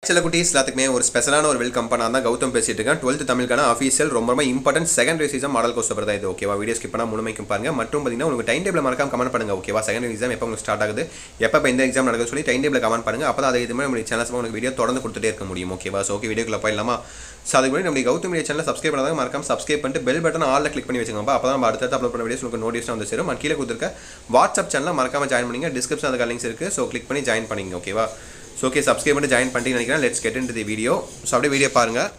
சில குட்டீஸ் எல்லாத்துக்குமே ஒரு ஸ்பெஷலான ஒரு வெல்கம் நான் தான் கௌதம் பேசிட்டு இருக்கேன். 12th தமிழுக்கான அஃபீஷியல் ரொம்ப important second exam model course paper தான் இது. ஓகேவா? வீடியோ ஸ்கிப் பண்ணால் முழுமைக்கும் பாருங்க. மற்றும் பார்த்தீங்கன்னா உங்களுக்கு டைம் டேபிள் மறக்காம கமெண்ட் பண்ணுங்க. ஓகேவா? செகண்ட் எக்ஸாம் எப்போ உங்களுக்கு ஸ்டார்ட் ஆகுது, எப்போ இந்த எக்ஸாம் நடக்குது சொல்லி டைம் டேபிள் கமெண்ட் பண்ணுங்க. அப்போ தான் அதே இதுமாதிரி நம்ம சேனல்ஸ் உங்களுக்கு வீடியோ தொடர்ந்து கொடுத்துட்டே இருக்க முடியும். ஓகேவா? ஸோ ஓகே, வீடியோக்குள்ள போயிடலாமா? ஸோ அதுக்கு முன்னாடி நம்ம கௌதம் மீடியா சேனல் சப்ஸ்கிரைப் பண்ணாத மறக்காம சப்ஸ்கிரைப் பண்ணிட்டு பெல் பட்டன் ஆல்ல கிளிக் பண்ணி வச்சுக்கோங்க. அப்போ தான் நம்ம அடுத்த அப்லோட் பண்ண வீடியோஸ் உங்களுக்கு நோட்டிஃபிகேஷன் வந்து சேரும். கீழே கொடுத்துருக்க வாட்ஸ்அப் சேனலில் மறக்காம ஜாயின் பண்ணிங்க. டிஸ்கிரிப்ஷன் அதுக்கு லிங்க்ஸ் இருக்குது. ஸோ கிளிக் பண்ணி ஜாயின் பண்ணிங்க. ஓகேவா? ஸோ ஓகே, சப்ஸ்கிரைப் பண்ணி ஜாயின் பண்ணிட்டு நினைக்கிறேன். Let's get into the video. So அப்படியே வீடியோ பாருங்கள்.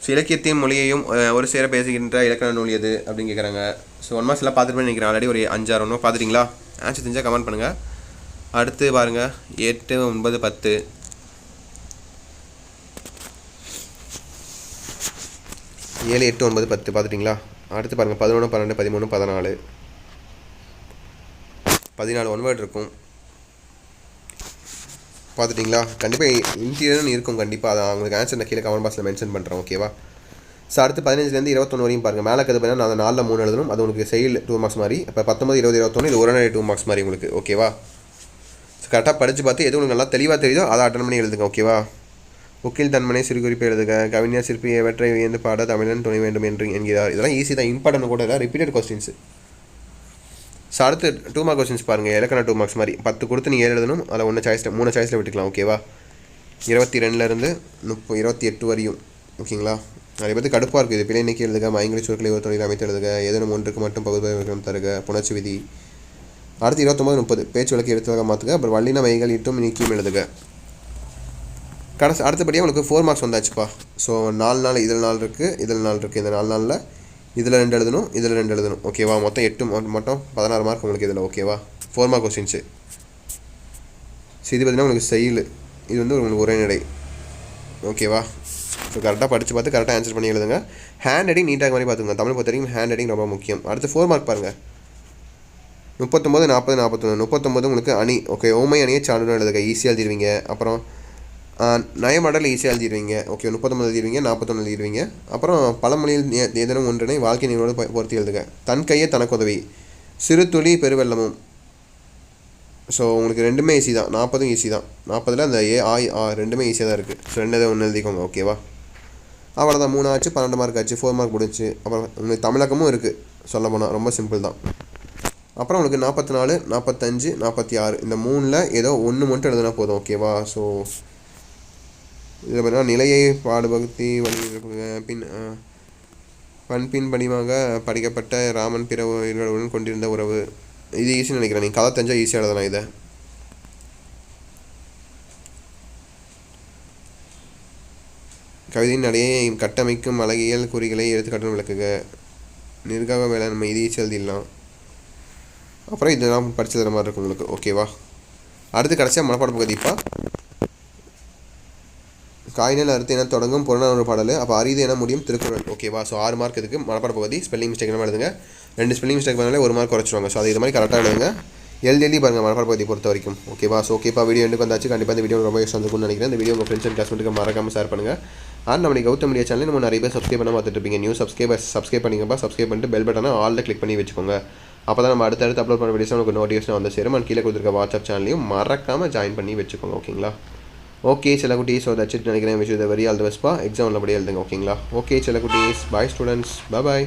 ஸோ இலக்கியத்தையும் மொழியையும் ஒரு சேர பேசுகின்ற இலக்கண நூல் எது அப்படின்னு கேட்குறாங்க. ஸோ 1 மாதம் எல்லாம் பார்த்துட்டு நினைக்கிறேன். ஆல்ரெடி ஒரு 5-6 ஒன்றும் பார்த்துட்டிங்களா? ஆன்சர் தெரிஞ்சால் கமெண்ட் பண்ணுங்கள். அடுத்து பாருங்கள் 8, 9, 10. 7, 8, 9, 10 பார்த்துட்டிங்களா? அடுத்து பாருங்கள் 11, 12, 13, 14. 14 ஒன்வேர்டு இருக்கும். பார்த்துட்டிங்களா? கண்டிப்பாக இன்டீரியர்னு இருக்கும். கண்டிப்பாக அதை அவங்களுக்கு ஆன்சர் நான் கீழே கமெண்ட் பாக்ஸில் மென்ஷன் பண்ணுறேன். ஓகேவா? ஸோ அடுத்து 15லேருந்து 21 வரையும் பாருங்கள். மேலே கது பண்ணால் நான் 4ல் 3 எழுதணும். அது உங்களுக்கு செயல் 2 மார்க்ஸ் மாதிரி. இப்போ 19, 20, 21 இது ஒரு நாள் 2 மார்க்ஸ் மாதிரி உங்களுக்கு. ஓகேவா? ஸோ கரெக்டாக படித்து பார்த்து எது உங்களுக்கு நல்லா தெளிவாக தெரியுதோ அதை அட்டன் பண்ணி எழுதுங்க. ஓகேவா? உக்கில் தன்மனை சிறு குறிப்பை எழுதுக. கவிஞர் சிற்பி எவற்றை வியந்து பாட தமிழன் துணை வேண்டும் என்று என்கிறார். இதெல்லாம் ஈஸி தான், இம்பார்ட்டன்ட் கூட இல்லை, ரிப்பீட்டட் கொஸ்டின்ஸ். ஸோ அடுத்து 2 மார்க் கொஸ்டின்ஸ் பாருங்கள். இலக்கண 2 மார்க்ஸ் மாதிரி 10 கொடுத்து நீங்கள் 7 எழுதணும். அதில் 3 சாய்ஸில் விட்டுக்கலாம். ஓகேவா? 22லேருந்து 28 வரையும். ஓகேங்களா? அதை பற்றி கடுப்பாக இருக்குது. இது பிழை நீக்கி எழுதுக. மயங்கலி சொற்களை ஒரு தொழில் அமைத்து எழுதுக. ஏதேனும் ஒன்றுக்கு மட்டும் பகுதி தருக. புணர்ச்சி விதி. அடுத்து 29, 30 பேச்சு வழக்கு எடுத்து வகை மாற்றுக. அப்புறம் வல்லின மைகள் இட்டும் நீக்கியும் எழுதுக. அடுத்தபடியாக உங்களுக்கு 4 மார்க்ஸ் வந்தாச்சுப்பா. ஸோ 4 நாள் இதில் 4 இருக்குது, இதில் 4 இருக்குது. இந்த 4 நாளில் இதில் 2 எழுதணும், இதில் 2 எழுதணும். ஓகேவா? மொத்தம் 8 மொத்தம் 16 மார்க் உங்களுக்கு இதில். ஓகேவா? 4 மார்க் கொஸ்டின்ஸு. ஸோ இது பார்த்திங்கன்னா உங்களுக்கு செயல். இது வந்து உங்களுக்கு உரைநடை. ஓகேவா? ஸோ கரெக்டாக படித்து பார்த்து கரெக்டாக ஆன்சர் பண்ணி எழுதுங்க. ஹேண்ட் ரைட்டிங் நீட்டாக மாதிரி பார்த்துக்கோங்க. தமிழ் பொறுத்த வரைக்கும் ஹேண்ட் ரைட்டிங் ரொம்ப முக்கியம். அடுத்து 4 மார்க் பாருங்கள். 39, 40, 41. 39 உங்களுக்கு அணி. ஓகே, ஓமை அணியை சான்றுடன் எழுதுக. ஈஸியாக எழுதிடுவீங்க. அப்புறம் நயமாடல் ஈஸியாக எழுதிடுவீங்க. ஓகே, 39 எழுதிடுவீங்க, 41 எழுதிடுவீங்க. அப்புறம் பழமொழியில் ஏதேனும் ஒன்றினை வாழ்க்கை நிகழ்வோடு பொறுத்து எழுதுக. தன் கையே தனக்குதவி. சிறு துளி பெருவெள்ளமும். ஸோ உங்களுக்கு ரெண்டுமே ஈஸி தான். 40 ஈஸி தான். 40ல் அந்த ரெண்டுமே ஈஸியாக தான் இருக்குது. ஸோ 2 1 எழுதிக்கோங்க. ஓகேவா? அவ்வளோதான். 3 ஆச்சு, 12 மார்க் ஆச்சு, 4 மார்க் முடிச்சு. அப்புறம் உங்களுக்கு தமிழக்கமும் இருக்குது. சொல்ல போனால் ரொம்ப சிம்பிள் தான். அப்புறம் உங்களுக்கு 44, 45, 46 இந்த 3ல் ஏதோ ஒன்று மட்டும் எழுதுனா போதும். ஓகேவா? ஸோ இதில் பார்த்தீங்கன்னா நிலையை பாடுபகுத்தி பண்பின் படிமாக படிக்கப்பட்ட ராமன் பிற உயிர்களுடன் கொண்டிருந்த உறவு. இது ஈஸின்னு நினைக்கிறேன். நீங்கள் கதை தெரிஞ்சால் ஈஸியாக எழுதலாம். இதை கவிதையின் நடையை கட்டமைக்கும் அழகியல் குறிகளை எடுத்துக்காட்டு விளக்குக. நிர்வாக வேளாண்மை இது ஈஸியாக எழுதிடலாம். அப்புறம் இதெல்லாம் படித்து தர மாதிரி இருக்கும் உங்களுக்கு. ஓகேவா? அடுத்து கடைசியாக மனப்பாட பகுதிப்பா. காயினில் அறுத்து என தொடங்கும் புறநானூறு பாடல். அப்போ அரிது என முடியும் திருக்குறள். ஓகேவா? ஸோ 6 மார்க் இதுக்கு மனப்பாட பகுதி. ஸ்பெல்லிங் மிஸ்டேக் என்ன எழுதுங்க. 2 ஸ்பெல்லிங் மிஸ்டேக் பண்ணாலே 1 மார்க் குறைச்சிடுவாங்க. ஸோ அது இது மாதிரி கரெக்டாக எழுதுங்க. எழுதி பாருங்கள் மனப்பாட பகுதி பொறுத்த வரைக்கும். ஓகேவா? ஸோ ஓகேப்பா, வீடியோ எனக்கு வந்தாச்சு. கண்டிப்பாக இந்த வீடியோ ரொம்ப யூஸ் வந்துருக்கும்னு நினைக்கிறேன். இந்த வீடியோ உங்கள் ஃப்ரெண்ட்ஸ் அண்ட் கிளாஸ்மேட்டுக்கு மறக்காமல் ஷேர் பண்ணுங்கள். நம்ம கௌதம் மீடியா சேனல் நம்ம நிறைய பேர் சப்ஸ்கிரைப் பண்ண பார்த்துட்டு இருப்பீங்க. நியூ சப்ஸ்கிரைப் பண்ணிங்கப்பா. சப்ஸ்கிரைப் பண்ணிட்டு பெல் பட்டனை ஆல்ல கிளிக் பண்ணி வச்சுக்கோங்க. அப்போ தான் நம்ம அடுத்தடுத்து அப்லோட் பண்ண வீடியோஸ் உங்களுக்கு நோட்டிஃபிகேஷன் வந்து சேரும். கீழே கொடுத்துருக்க வாட்ஸ்அப் சேனலையும் மறக்காமல் ஜாயின் பண்ணி வச்சுக்கோங்க. ஓகேங்களா? ஓகே சில குட்டீஸ், ஸோ தட்ஸ் இட் நினைக்கிறேன். Wish you the very all the best பா. எக்ஸாம் நல்லபடியாக எழுதுங்க. ஓகேங்களா? ஓகே சில குட்டீஸ், பாய் ஸ்டூடெண்ட்ஸ், பாய்.